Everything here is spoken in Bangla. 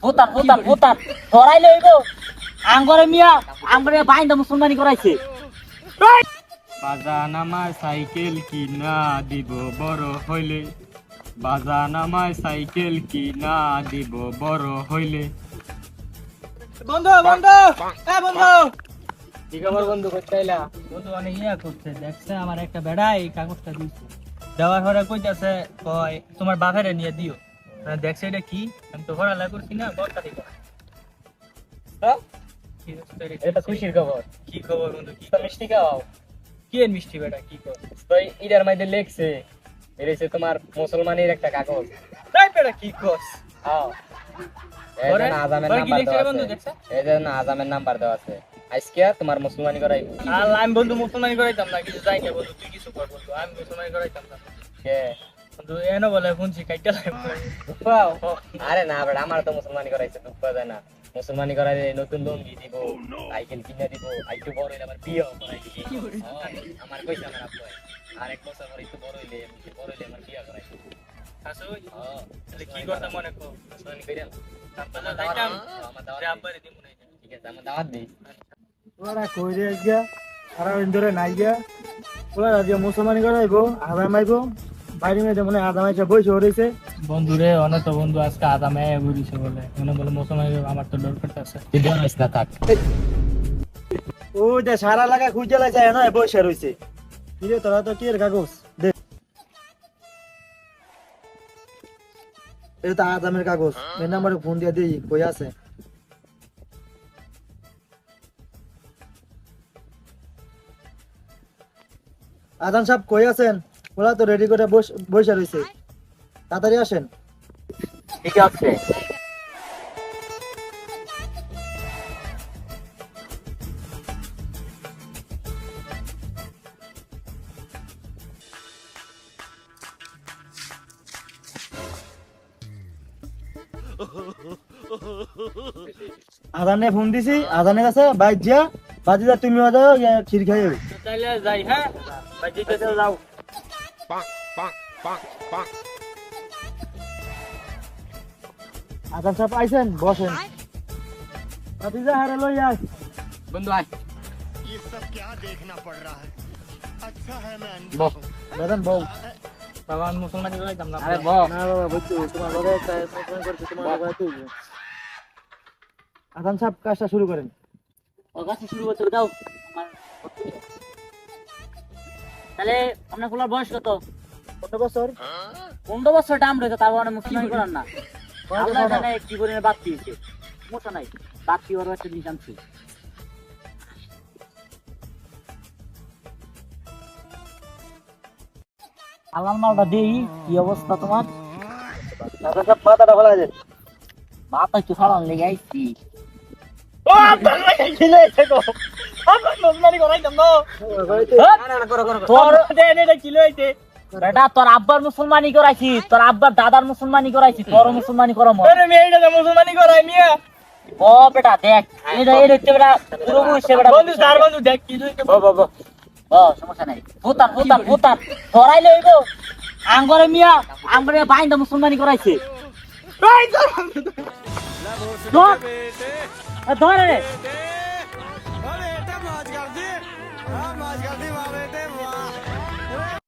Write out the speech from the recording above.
ভূতান ভূতান ভূতান ধরাই লইব আঙ্গরে মিয়া আঙ্গরে বাইন্দা মুসলমানি করাইছে বাজান আমায় সাইকেল কিনা দিব বড় হইলে, বাজান আমায় সাইকেল কিনা দিব বড় হইলে। বন্ধু বন্ধু এ বন্ধু কি খবর বন্ধু, করতে আইলা? বন্ধু অনেক ইয়া করছে, দেখছে আমার একটা বেড়া এই কাগজটা দিচ্ছে, দেওয়ার পরে কইতাছে কয় তোমার বাপেরে নিয়ে দিও। দেখছে এটা কি, আমি তো পড়ালেখা করছি না, বড়টা দিবা। হ্যাঁ? এটা খুশির খবর। কি খবর বন্ধু? কি তো মিষ্টি খাওয়াও। কি এর মিষ্টি বেটা, কি কর? তো ইডার মধ্যে লেখছে এরেছে তোমার মুসলমানের একটা কাগজ। তাই বেটা কি করছ? হ্যাঁ, এই পরে? যে আজামের পরে কি নাম্বার লিখছে দেওয়া রে বন্ধু, আছে। দেখছে? এই যে আজামের নাম্বার দেওয়া আছে, আজকে তোমার মুসলমানি করাইবো। আর আমি বন্ধু মুসলমানি করাইতাম না, কিছু যাই না বন্ধু, তুই কিছু কর বন্ধু, আমি মুসলমানি করাইতাম না কে? বন্ধু। এনে বলে শুনছি কাইটা দুঃখাও? আরে না বেটা, আমার তো মুসলমানি করাইছে, দুঃখ যায় না। মুসলমানি করাইলে নতুন লুঙ্গি দিব, সাইকেল কিনে দিব, আইটু বড় হইলে আমার বিয়ে করাই দিব। আমার কইছে আমার আব্বু, আর এক বছর পরে একটু বড় হইলে আমার বিয়ে করাই দিব। আসলে কি করতে মনে কর? মুসলমানি কইরা আপনারা যাইতাম আমার দাওয়াত যে দিই। আব্বারে দিমু না। ঠিক আছে, আমার দাওয়াত দিই। ওরা কই রে গিয়া সারা দিন ধরে নাই গিয়া ওরা আজকে মুসলমানি করাইবো আদাম আইবো বাইরে মেয়েদের মনে হয় আদাম আইসা বইসে হরেছে বন্ধু রে, অনেক তো বন্ধু আজকে আদামে ঘুরিছে বলে, মনে বলে মুসলমান আমার তো ডর করতেছে। তুই জানিস না থাক। ওই যে সারা লাগা খুঁজে লাগছে না বইসে রইছে কি রে তোরা তো কি এর কাগজ দে এটা তো আদামের কাগজ এই নাম্বারে ফোন দিয়ে দেই কই আছে আদান সাহেব কই আছেন ওরা তো রেডি করে বসে রইছে তাড়াতাড়ি আসেন ঠিক আছে আদানে ফোন দিছি আদানের কাছে বাইক যা বাজি যা তুমি যাও ক্ষীর খাইও তাইলে যাই, হ্যাঁ বাজি কাছে যাও। আদান সাহেব আইছেন বসেন বাজি যা হারে লই আয় বন্ধু আয়। ये सब क्या देखना पड़ रहा है। अच्छा है मैं বহ। দাদান বউ বাবা আমি মুসলমানি করাইতাম না। আরে বহ। না বাবা বুঝছো তোমার বাবা একটা ফোন করছে তোমার বাবা তুই আদান সাহেব কাজটা শুরু করেন ও কাছে শুরু করতে দাও আমার তাহলে আপনার খোলার বয়স কত? কত বছর 15 বছর টাইম রয়েছে, তার মানে মুসলমানি করার না। আল্লাহ জানে কি করে বাদ দিয়েছে, সমস্যা নাই, বাদ কি ওর একটা জিনিস আনছি। আল্লাহ মালটা দেই, কি অবস্থা তোমার? আদান সাহেব মাথাটা ফেলা যায় মাথা একটু ফালান লেগে আইছি। ও আপনার ভাই খিলে গো, আপনার মুসলমানি করাইতাম না। তোর দেন এটা কি লইছে? বেটা তোর আব্বার মুসলমানি করাইছি, তোর আব্বার দাদার মুসলমানি করাইছি, তোর মুসলমানি করো মত। আরে মেয়েটা তো মুসলমানি করাই মিয়া। ও বেটা দেখ, এটা হচ্ছে বেটা পুরো বুঝছে বেটা। বন্ধু স্যার বন্ধু দেখ কি লইছে। ও সমস্যা নাই, ভূতান ভূতান ভূতান ধরাই লইব আঙ্গরে মিয়া আঙ্গরে বাইন্দা মুসলমানি করাইছে। ধর ধরে